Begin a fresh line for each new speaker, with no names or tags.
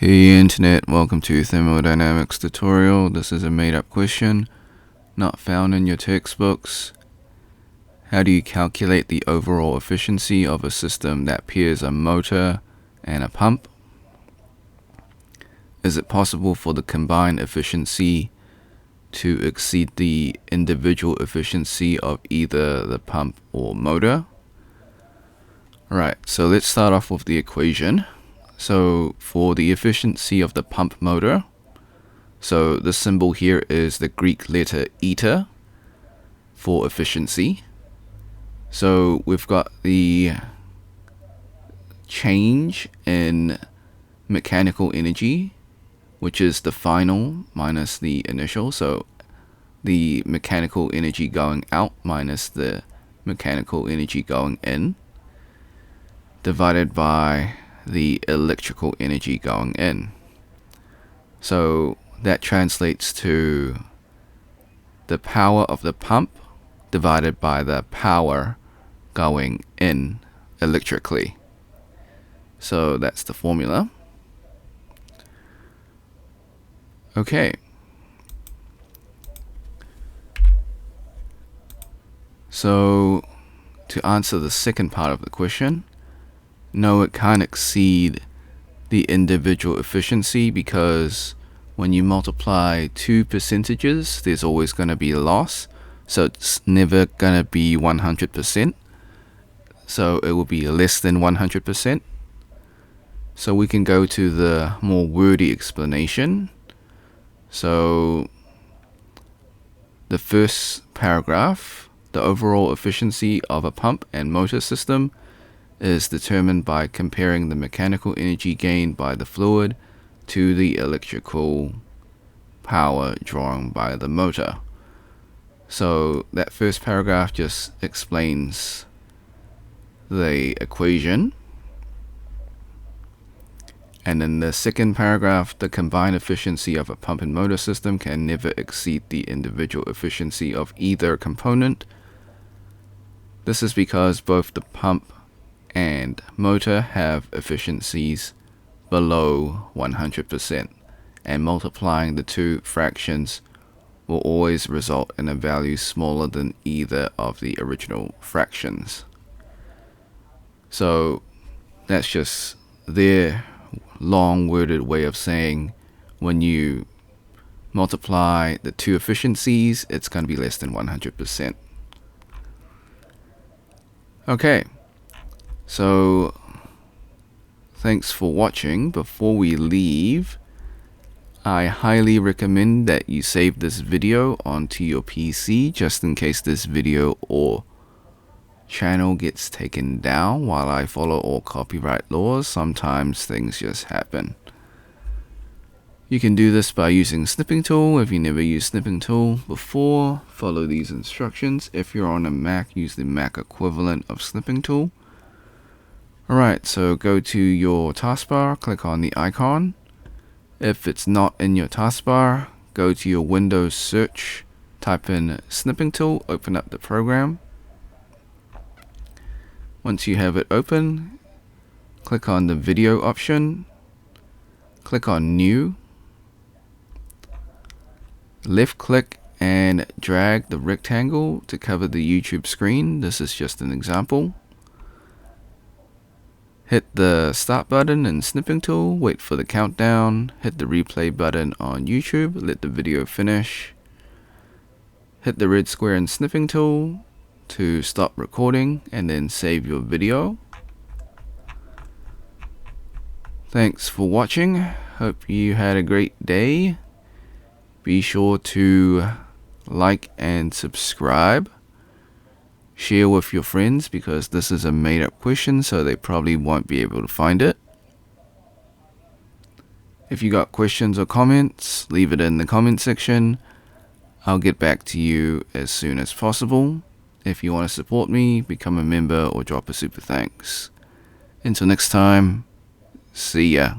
Hey Internet, welcome to Thermodynamics tutorial. This is a made-up question, not found in your textbooks. How do you calculate the overall efficiency of a system that pairs a motor and a pump? Is it possible for the combined efficiency to exceed the individual efficiency of either the pump or motor? Alright, so let's start off with the equation. So for the efficiency of the pump motor, so the symbol here is the Greek letter eta for efficiency. So we've got the change in mechanical energy, which is the final minus the initial. So the mechanical energy going out minus the mechanical energy going in, divided by the electrical energy going in. So that translates to the power of the pump divided by the power going in electrically. So that's the formula. Okay. So to answer the second part of the question, no, it can't exceed the individual efficiency because when you multiply two percentages, there's always going to be a loss. So it's never going to be 100%. So it will be less than 100%. So we can go to the more wordy explanation. So the first paragraph, the overall efficiency of a pump and motor system is determined by comparing the mechanical energy gained by the fluid to the electrical power drawn by the motor. So that first paragraph just explains the equation. And then the second paragraph, the combined efficiency of a pump and motor system can never exceed the individual efficiency of either component. This is because both the pump and motor have efficiencies below 100%, and multiplying the two fractions will always result in a value smaller than either of the original fractions. So that's just their long-worded way of saying when you multiply the two efficiencies, it's going to be less than 100%. Okay. So, thanks for watching. Before we leave, I highly recommend that you save this video onto your PC just in case this video or channel gets taken down while I follow all copyright laws. Sometimes things just happen. You can do this by using Snipping Tool. If you never used Snipping Tool before, follow these instructions. If you're on a Mac, use the Mac equivalent of Snipping Tool. Alright, so go to your taskbar, click on the icon. If it's not in your taskbar, go to your Windows search, type in Snipping Tool, open up the program. Once you have it open, click on the video option, click on New, left click and drag the rectangle to cover the YouTube screen. This is just an example. Hit the start button in Snipping Tool, wait for the countdown, hit the replay button on YouTube, let the video finish. Hit the red square in Snipping Tool to stop recording and then save your video. Thanks for watching. Hope you had a great day. Be sure to like and subscribe. Share with your friends because this is a made-up question, so they probably won't be able to find it. If you got questions or comments, leave it in the comment section. I'll get back to you as soon as possible. If you want to support me, become a member or drop a super thanks. Until next time, see ya.